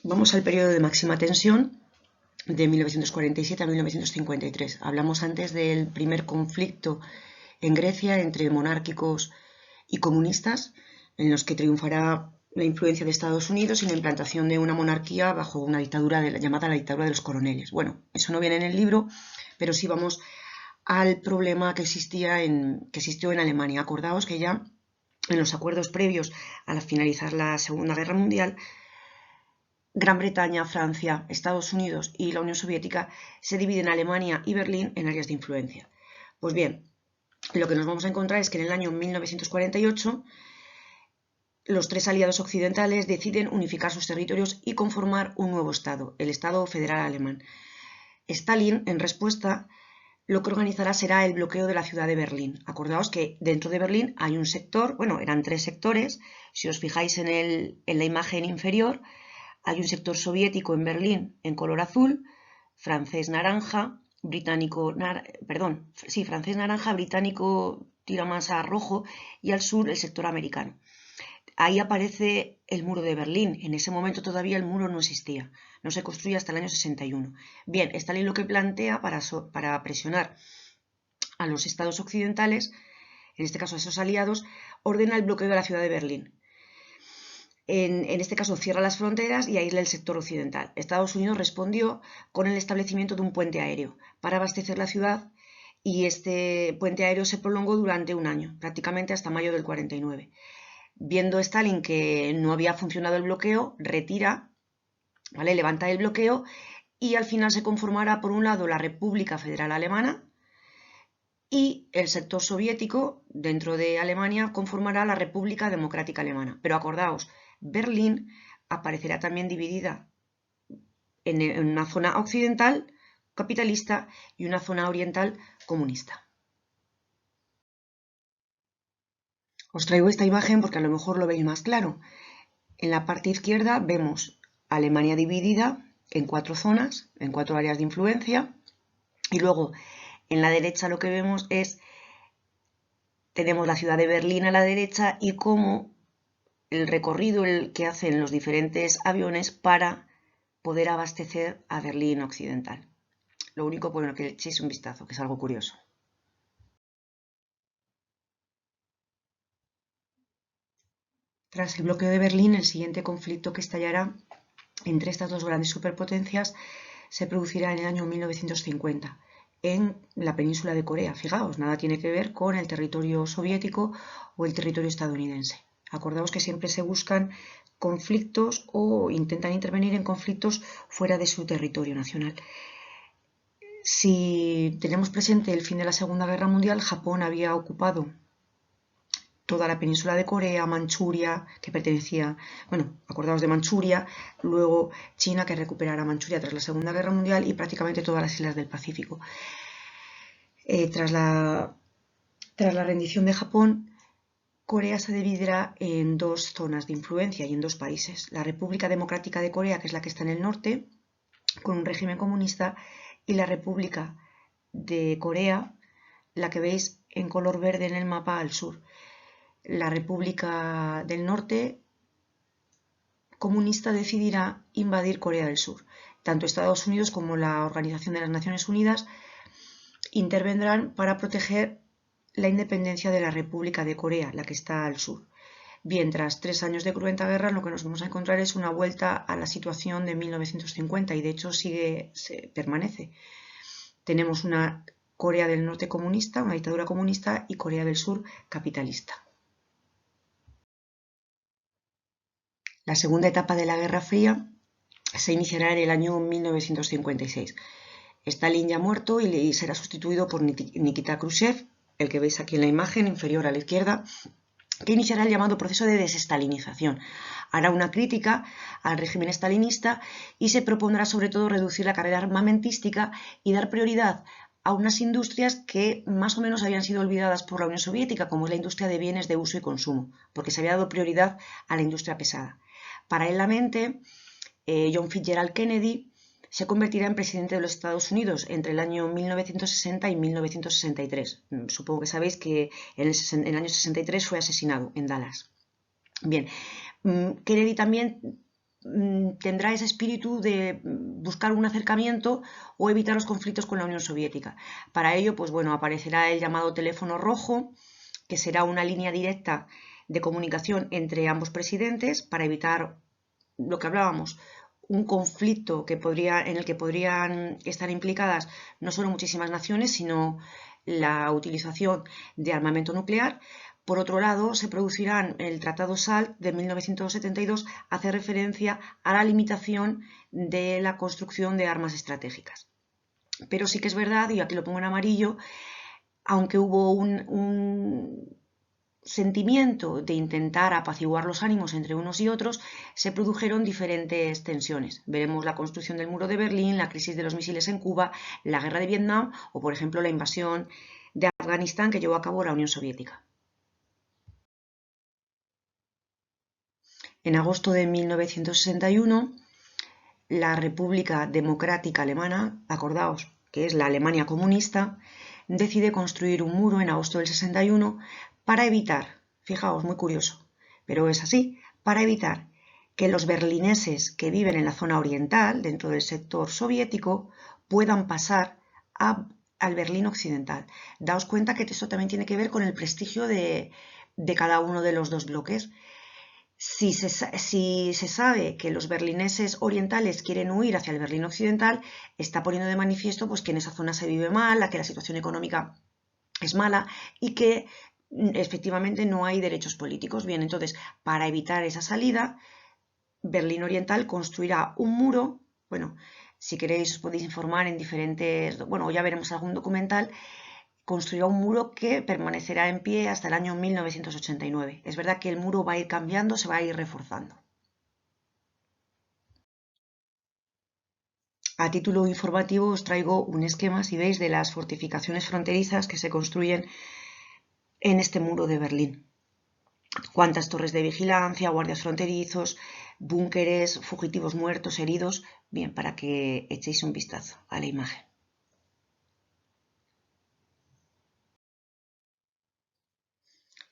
Vamos al periodo de máxima tensión de 1947 a 1953. Hablamos antes del primer conflicto en Grecia entre monárquicos y comunistas, en los que triunfará la influencia de Estados Unidos y la implantación de una monarquía bajo una dictadura llamada la dictadura de los coroneles. Bueno, eso no viene en el libro, pero sí vamos al problema que existió en Alemania. Acordaos que ya en los acuerdos previos a finalizar la Segunda Guerra Mundial, Gran Bretaña, Francia, Estados Unidos y la Unión Soviética se dividen Alemania y Berlín en áreas de influencia. Pues bien, lo que nos vamos a encontrar es que en el año 1948 los tres aliados occidentales deciden unificar sus territorios y conformar un nuevo Estado, el Estado Federal Alemán. Stalin, en respuesta, lo que organizará será el bloqueo de la ciudad de Berlín. Acordaos que dentro de Berlín hay un sector, bueno, eran tres sectores, si os fijáis en la imagen inferior, hay un sector soviético en Berlín en color azul, francés naranja, francés naranja, británico tira más a rojo y al sur el sector americano. Ahí aparece el muro de Berlín. En ese momento todavía el muro no existía, no se construye hasta el año 61. Bien, Stalin lo que plantea para presionar a los estados occidentales, en este caso a esos aliados, ordena el bloqueo de la ciudad de Berlín. En este caso cierra las fronteras y aísla el sector occidental. Estados Unidos respondió con el establecimiento de un puente aéreo para abastecer la ciudad y este puente aéreo se prolongó durante un año, prácticamente hasta mayo del 49. Viendo Stalin que no había funcionado el bloqueo, retira, ¿vale? Levanta el bloqueo y al final se conformará por un lado la República Federal Alemana y el sector soviético dentro de Alemania conformará la República Democrática Alemana. Pero acordaos, Berlín aparecerá también dividida en una zona occidental capitalista y una zona oriental comunista. Os traigo esta imagen porque a lo mejor lo veis más claro. En la parte izquierda vemos Alemania dividida en cuatro zonas, en cuatro áreas de influencia, y luego en la derecha lo que vemos tenemos la ciudad de Berlín a la derecha y cómo el recorrido que hacen los diferentes aviones para poder abastecer a Berlín occidental. Lo único, bueno, que le echéis un vistazo, que es algo curioso. Tras el bloqueo de Berlín, el siguiente conflicto que estallará entre estas dos grandes superpotencias se producirá en el año 1950 en la península de Corea. Fijaos, nada tiene que ver con el territorio soviético o el territorio estadounidense. Acordaos que siempre se buscan conflictos o intentan intervenir en conflictos fuera de su territorio nacional. Si tenemos presente el fin de la Segunda Guerra Mundial, Japón había ocupado toda la península de Corea, Manchuria, que pertenecía, bueno, acordaos de Manchuria, luego China, que recuperará Manchuria tras la Segunda Guerra Mundial y prácticamente todas las islas del Pacífico. Tras la rendición de Japón, Corea se dividirá en dos zonas de influencia y en dos países. La República Democrática de Corea, que es la que está en el norte, con un régimen comunista, y la República de Corea, la que veis en color verde en el mapa al sur. La República del Norte comunista decidirá invadir Corea del Sur. Tanto Estados Unidos como la Organización de las Naciones Unidas intervendrán para proteger la independencia de la República de Corea, la que está al sur. Bien, tras 3 años de cruenta guerra, lo que nos vamos a encontrar es una vuelta a la situación de 1950 y de hecho permanece. Tenemos una Corea del Norte comunista, una dictadura comunista, y Corea del Sur capitalista. La segunda etapa de la Guerra Fría se iniciará en el año 1956. Stalin ya muerto y será sustituido por Nikita Khrushchev, el que veis aquí en la imagen inferior a la izquierda, que iniciará el llamado proceso de desestalinización. Hará una crítica al régimen stalinista y se propondrá sobre todo reducir la carrera armamentística y dar prioridad a unas industrias que más o menos habían sido olvidadas por la Unión Soviética, como es la industria de bienes de uso y consumo, porque se había dado prioridad a la industria pesada. Paralelamente, John Fitzgerald Kennedy se convertirá en presidente de los Estados Unidos entre el año 1960 y 1963. Supongo que sabéis que en el año 63 fue asesinado en Dallas. Bien, Kennedy también tendrá ese espíritu de buscar un acercamiento o evitar los conflictos con la Unión Soviética. Para ello, pues bueno, aparecerá el llamado teléfono rojo, que será una línea directa de comunicación entre ambos presidentes para evitar lo que hablábamos, un conflicto en el que podrían estar implicadas no solo muchísimas naciones, sino la utilización de armamento nuclear. Por otro lado, se producirán el Tratado SALT de 1972, hace referencia a la limitación de la construcción de armas estratégicas. Pero sí que es verdad, y aquí lo pongo en amarillo, aunque hubo un sentimiento de intentar apaciguar los ánimos entre unos y otros, se produjeron diferentes tensiones. Veremos la construcción del muro de Berlín, la crisis de los misiles en Cuba, la guerra de Vietnam o, por ejemplo, la invasión de Afganistán que llevó a cabo la Unión Soviética. En agosto de 1961, la República Democrática Alemana, acordaos que es la Alemania comunista, decide construir un muro en agosto del 61 para evitar, fijaos, muy curioso, pero es así, para evitar que los berlineses que viven en la zona oriental, dentro del sector soviético, puedan pasar al Berlín occidental. Daos cuenta que esto también tiene que ver con el prestigio de cada uno de los dos bloques. Si se sabe que los berlineses orientales quieren huir hacia el Berlín occidental, está poniendo de manifiesto pues, que en esa zona se vive mal, que la situación económica es mala y que efectivamente no hay derechos políticos. Bien, entonces, para evitar esa salida, Berlín Oriental construirá un muro. Bueno, si queréis os podéis informar en diferentes, bueno, ya veremos algún documental. Construirá un muro que permanecerá en pie hasta el año 1989. Es verdad que el muro va a ir cambiando, se va a ir reforzando. A título informativo os traigo un esquema, si veis, de las fortificaciones fronterizas que se construyen en este muro de Berlín. Cuántas torres de vigilancia, guardias fronterizos, búnkeres, fugitivos muertos, heridos. Bien, para que echéis un vistazo a la imagen.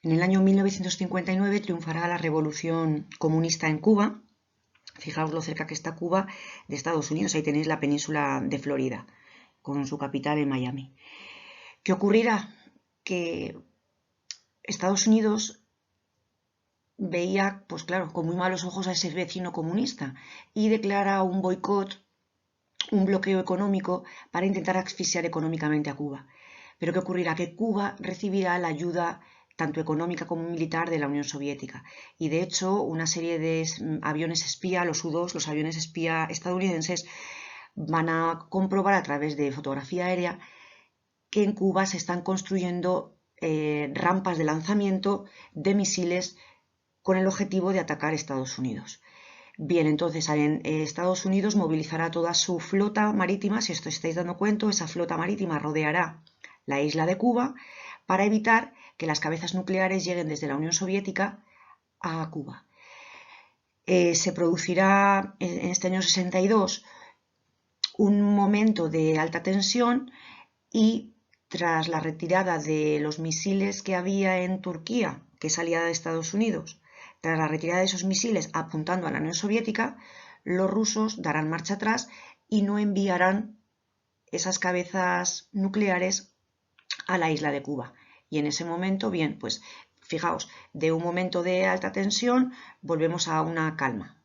En el año 1959 triunfará la revolución comunista en Cuba. Fijaos lo cerca que está Cuba de Estados Unidos. Ahí tenéis la península de Florida, con su capital en Miami. ¿Qué ocurrirá? Que Estados Unidos veía, pues claro, con muy malos ojos a ese vecino comunista y declara un boicot, un bloqueo económico para intentar asfixiar económicamente a Cuba. Pero ¿qué ocurrirá? Que Cuba recibirá la ayuda tanto económica como militar de la Unión Soviética. Y de hecho, una serie de aviones espía, los U-2, los aviones espía estadounidenses, van a comprobar a través de fotografía aérea que en Cuba se están construyendo rampas de lanzamiento de misiles con el objetivo de atacar Estados Unidos. Bien, entonces Estados Unidos movilizará toda su flota marítima, si os estáis dando cuenta, esa flota marítima rodeará la isla de Cuba para evitar que las cabezas nucleares lleguen desde la Unión Soviética a Cuba. Se producirá en este año 62 un momento de alta tensión y tras la retirada de los misiles que había en Turquía, que es aliada de Estados Unidos, tras la retirada de esos misiles apuntando a la Unión Soviética, los rusos darán marcha atrás y no enviarán esas cabezas nucleares a la isla de Cuba. Y en ese momento, bien, pues fijaos, de un momento de alta tensión volvemos a una calma.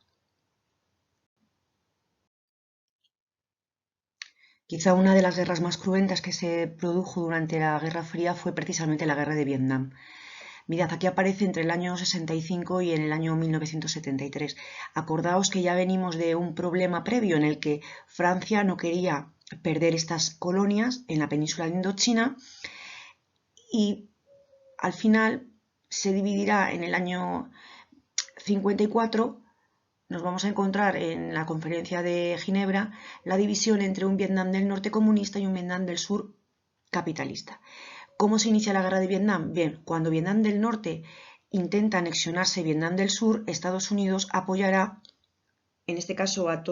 Quizá una de las guerras más cruentas que se produjo durante la Guerra Fría fue precisamente la guerra de Vietnam. Mirad, aquí aparece entre el año 65 y en el año 1973. Acordaos que ya venimos de un problema previo en el que Francia no quería perder estas colonias en la península de Indochina y al final se dividirá en el año 54. Nos vamos a encontrar en la conferencia de Ginebra la división entre un Vietnam del norte comunista y un Vietnam del sur capitalista. ¿Cómo se inicia la guerra de Vietnam? Bien, cuando Vietnam del norte intenta anexionarse Vietnam del sur, Estados Unidos apoyará, en este caso a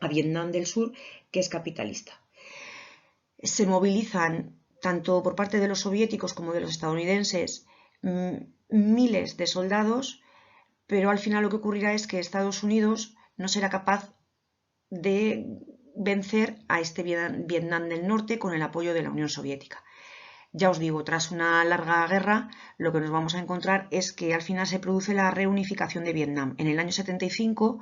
Vietnam del sur, que es capitalista. Se movilizan tanto por parte de los soviéticos como de los estadounidenses miles de soldados pero al final lo que ocurrirá es que Estados Unidos no será capaz de vencer a este Vietnam del Norte con el apoyo de la Unión Soviética. Ya os digo, tras una larga guerra, lo que nos vamos a encontrar es que al final se produce la reunificación de Vietnam. En el año 75,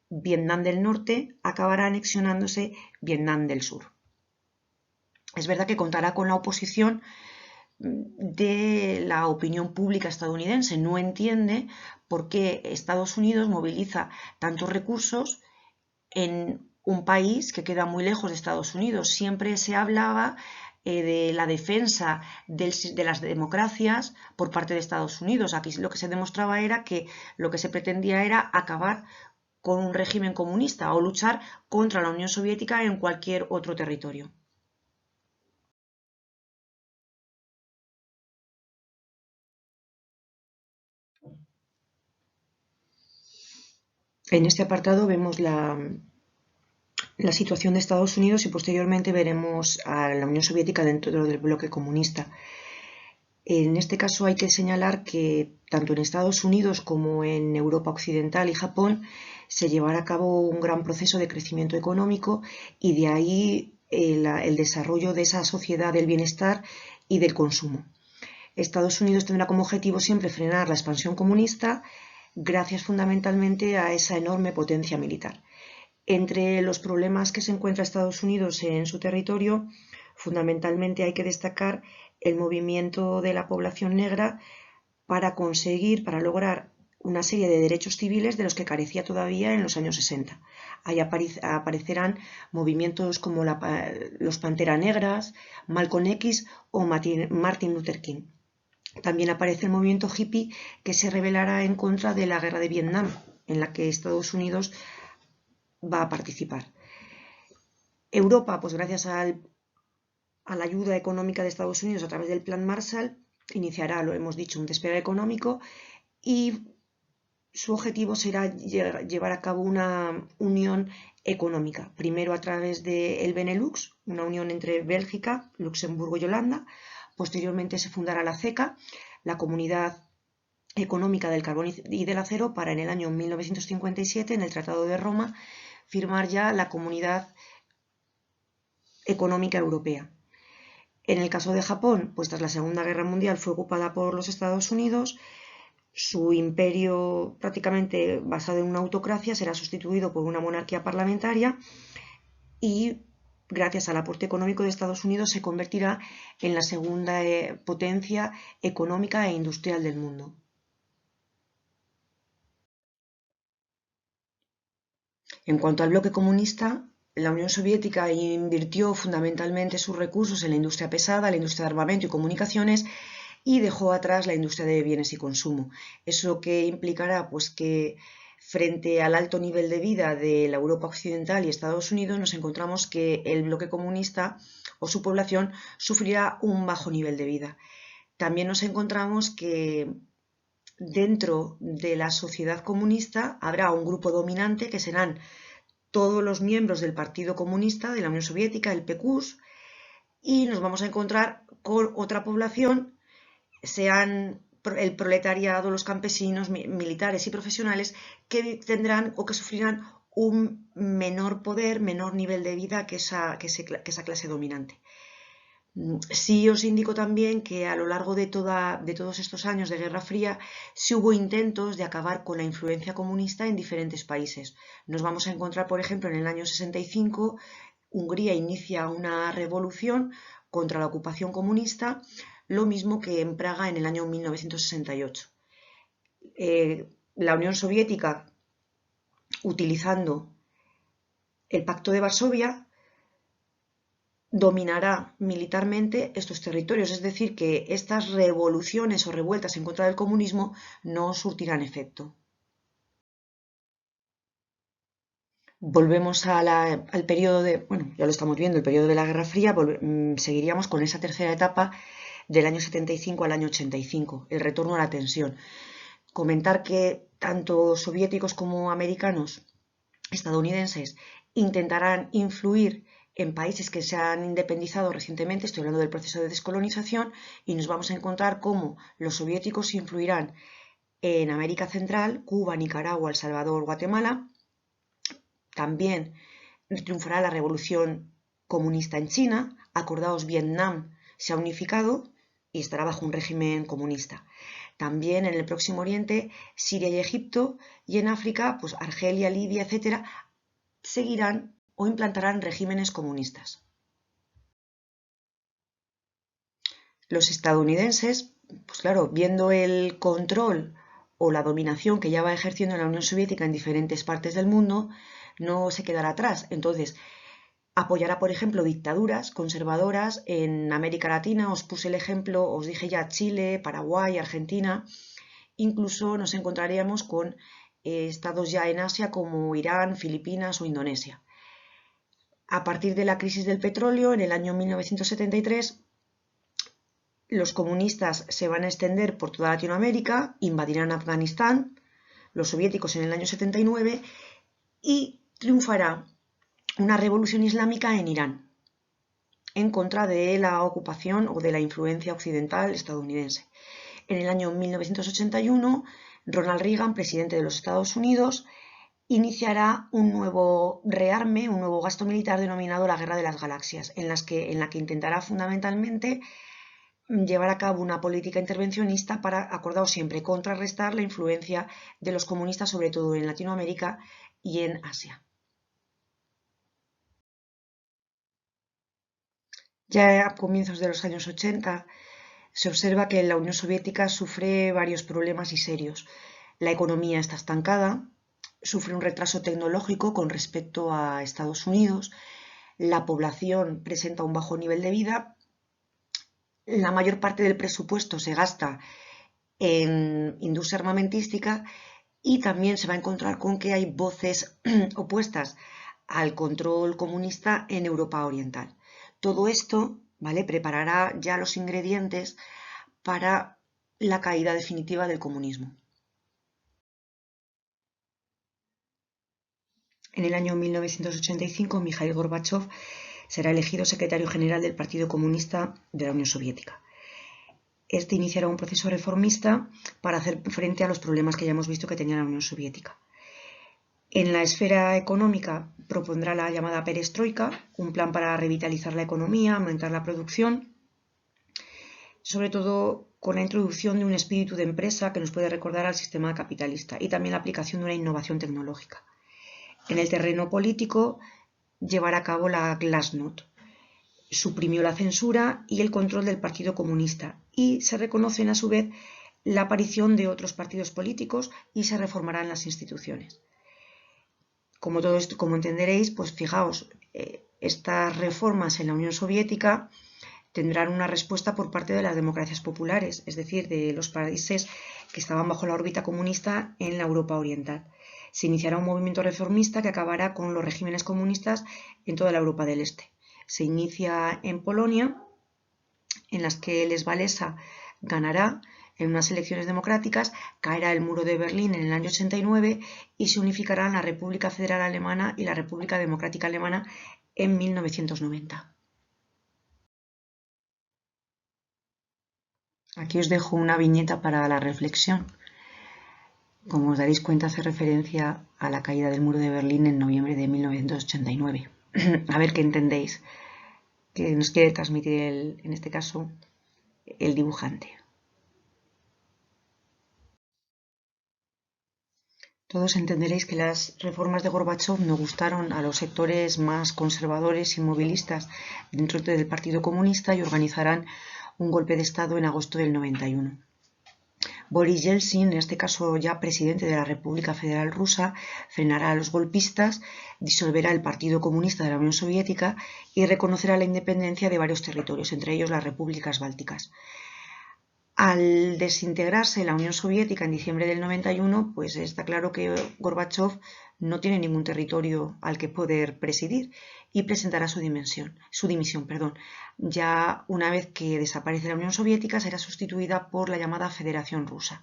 Vietnam del Norte acabará anexionándose Vietnam del Sur. Es verdad que contará con la oposición de la opinión pública estadounidense. No entiende por qué Estados Unidos moviliza tantos recursos en un país que queda muy lejos de Estados Unidos. Siempre se hablaba de la defensa de las democracias por parte de Estados Unidos. Aquí lo que se demostraba era que lo que se pretendía era acabar con un régimen comunista o luchar contra la Unión Soviética en cualquier otro territorio. En este apartado vemos la situación de Estados Unidos y posteriormente veremos a la Unión Soviética dentro del bloque comunista. En este caso hay que señalar que tanto en Estados Unidos como en Europa Occidental y Japón se llevará a cabo un gran proceso de crecimiento económico y de ahí el desarrollo de esa sociedad del bienestar y del consumo. Estados Unidos tendrá como objetivo siempre frenar la expansión comunista gracias fundamentalmente a esa enorme potencia militar. Entre los problemas que se encuentra Estados Unidos en su territorio, fundamentalmente hay que destacar el movimiento de la población negra para lograr una serie de derechos civiles de los que carecía todavía en los años 60. Ahí aparecerán movimientos como los Pantera Negras, Malcolm X o Martin Luther King. También aparece el movimiento hippie que se rebelará en contra de la guerra de Vietnam, en la que Estados Unidos va a participar. Europa, pues gracias a la ayuda económica de Estados Unidos a través del Plan Marshall, iniciará, lo hemos dicho, un despegue económico y su objetivo será llevar a cabo una unión económica, primero a través del Benelux, una unión entre Bélgica, Luxemburgo y Holanda. Posteriormente se fundará la CECA, la Comunidad Económica del Carbón y del Acero, para en el año 1957, en el Tratado de Roma, firmar ya la Comunidad Económica Europea. En el caso de Japón, pues tras la Segunda Guerra Mundial fue ocupada por los Estados Unidos. Su imperio, prácticamente basado en una autocracia, será sustituido por una monarquía parlamentaria y, gracias al aporte económico de Estados Unidos, se convertirá en la segunda potencia económica e industrial del mundo. En cuanto al bloque comunista, la Unión Soviética invirtió fundamentalmente sus recursos en la industria pesada, la industria de armamento y comunicaciones, y dejó atrás la industria de bienes y consumo. Eso que implicará pues que frente al alto nivel de vida de la Europa Occidental y Estados Unidos nos encontramos que el bloque comunista o su población sufrirá un bajo nivel de vida. También nos encontramos que dentro de la sociedad comunista habrá un grupo dominante que serán todos los miembros del Partido Comunista de la Unión Soviética, el PQS, y nos vamos a encontrar con otra población, sean el proletariado, los campesinos, militares y profesionales, que tendrán o que sufrirán un menor poder, menor nivel de vida que esa clase dominante. Sí os indico también que a lo largo de todos estos años de Guerra Fría sí hubo intentos de acabar con la influencia comunista en diferentes países. Nos vamos a encontrar, por ejemplo, en el año 65, Hungría inicia una revolución contra la ocupación comunista, lo mismo que en Praga en el año 1968. La Unión Soviética, utilizando el Pacto de Varsovia, dominará militarmente estos territorios, es decir, que estas revoluciones o revueltas en contra del comunismo no surtirán efecto. Volvemos al periodo bueno, ya lo estamos viendo, el periodo de la Guerra Fría, seguiríamos con esa tercera etapa del año 75 al año 85, el retorno a la tensión. Comentar que tanto soviéticos como americanos, estadounidenses, intentarán influir en países que se han independizado recientemente, estoy hablando del proceso de descolonización, y nos vamos a encontrar cómo los soviéticos influirán En América Central, Cuba, Nicaragua, El Salvador, Guatemala. También triunfará la revolución comunista en China. Acordaos, Vietnam se ha unificado y estará bajo un régimen comunista. También en el Próximo Oriente, Siria y Egipto, y en África, pues Argelia, Libia, etcétera, seguirán o implantarán regímenes comunistas. Los estadounidenses, pues claro, viendo el control o la dominación que ya va ejerciendo la Unión Soviética en diferentes partes del mundo, no se quedará atrás. Entonces, apoyará, por ejemplo, dictaduras conservadoras en América Latina. Os puse el ejemplo, os dije ya Chile, Paraguay, Argentina. Incluso nos encontraríamos con estados ya en Asia como Irán, Filipinas o Indonesia. A partir de la crisis del petróleo, en el año 1973, los comunistas se van a extender por toda Latinoamérica, invadirán Afganistán, los soviéticos en el año 79, y triunfará una revolución islámica en Irán, en contra de la ocupación o de la influencia occidental estadounidense. En el año 1981, Ronald Reagan, presidente de los Estados Unidos, iniciará un nuevo rearme, un nuevo gasto militar denominado la Guerra de las Galaxias, en la que intentará fundamentalmente llevar a cabo una política intervencionista para, acordaos siempre, contrarrestar la influencia de los comunistas, sobre todo en Latinoamérica y en Asia. Ya a comienzos de los años 80 se observa que la Unión Soviética sufre varios problemas y serios. La economía está estancada, sufre un retraso tecnológico con respecto a Estados Unidos, la población presenta un bajo nivel de vida, la mayor parte del presupuesto se gasta en industria armamentística y también se va a encontrar con que hay voces opuestas al control comunista en Europa Oriental. Todo esto, ¿vale?, preparará ya los ingredientes para la caída definitiva del comunismo. En el año 1985, Mikhail Gorbachev será elegido secretario general del Partido Comunista de la Unión Soviética. Este iniciará un proceso reformista para hacer frente a los problemas que ya hemos visto que tenía la Unión Soviética. En la esfera económica propondrá la llamada perestroika, un plan para revitalizar la economía, aumentar la producción, sobre todo con la introducción de un espíritu de empresa que nos puede recordar al sistema capitalista, y también la aplicación de una innovación tecnológica. En el terreno político llevará a cabo la Glasnost, suprimió la censura y el control del Partido Comunista, y se reconocen a su vez la aparición de otros partidos políticos y se reformarán las instituciones. Como todo esto, como entenderéis, pues fijaos, estas reformas en la Unión Soviética tendrán una respuesta por parte de las democracias populares, es decir, de los países que estaban bajo la órbita comunista en la Europa Oriental. Se iniciará un movimiento reformista que acabará con los regímenes comunistas en toda la Europa del Este. Se inicia en Polonia, en las que Lech Walesa ganará en unas elecciones democráticas, caerá el muro de Berlín en el año 89 y se unificarán la República Federal Alemana y la República Democrática Alemana en 1990. Aquí os dejo una viñeta para la reflexión. Como os daréis cuenta, hace referencia a la caída del muro de Berlín en noviembre de 1989. A ver qué entendéis, que nos quiere transmitir, en este caso, el dibujante. Todos entenderéis que las reformas de Gorbachov no gustaron a los sectores más conservadores y movilistas dentro del Partido Comunista y organizarán un golpe de Estado en agosto del 91. Boris Yeltsin, en este caso ya presidente de la República Federal Rusa, frenará a los golpistas, disolverá el Partido Comunista de la Unión Soviética y reconocerá la independencia de varios territorios, entre ellos las repúblicas bálticas. Al desintegrarse la Unión Soviética en diciembre del 91, pues está claro que Gorbachov no tiene ningún territorio al que poder presidir y presentará su dimisión. Ya una vez que desaparece la Unión Soviética, será sustituida por la llamada Federación Rusa,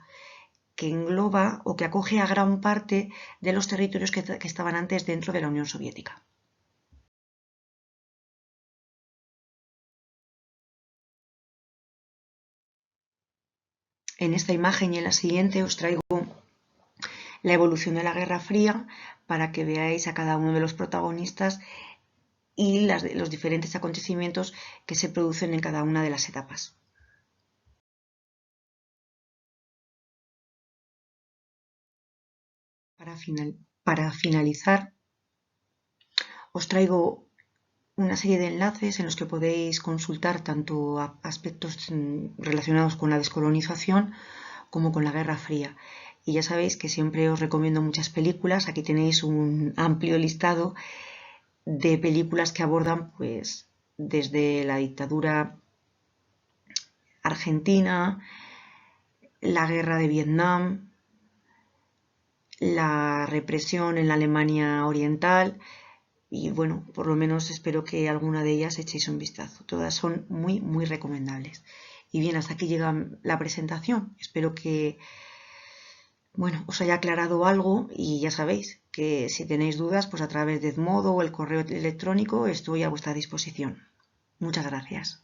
que engloba o que acoge a gran parte de los territorios que estaban antes dentro de la Unión Soviética. En esta imagen y en la siguiente os traigo la evolución de la Guerra Fría para que veáis a cada uno de los protagonistas y los diferentes acontecimientos que se producen en cada una de las etapas. Para finalizar, os traigo una serie de enlaces en los que podéis consultar tanto aspectos relacionados con la descolonización como con la Guerra Fría. Y ya sabéis que siempre os recomiendo muchas películas. Aquí tenéis un amplio listado de películas que abordan pues desde la dictadura argentina, la guerra de Vietnam, la represión en la Alemania oriental y bueno, por lo menos espero que alguna de ellas echéis un vistazo. Todas son muy recomendables. Y bien, hasta aquí llega la presentación. Espero que os haya aclarado algo y ya sabéis que si tenéis dudas, pues a través de Edmodo o el correo electrónico estoy a vuestra disposición. Muchas gracias.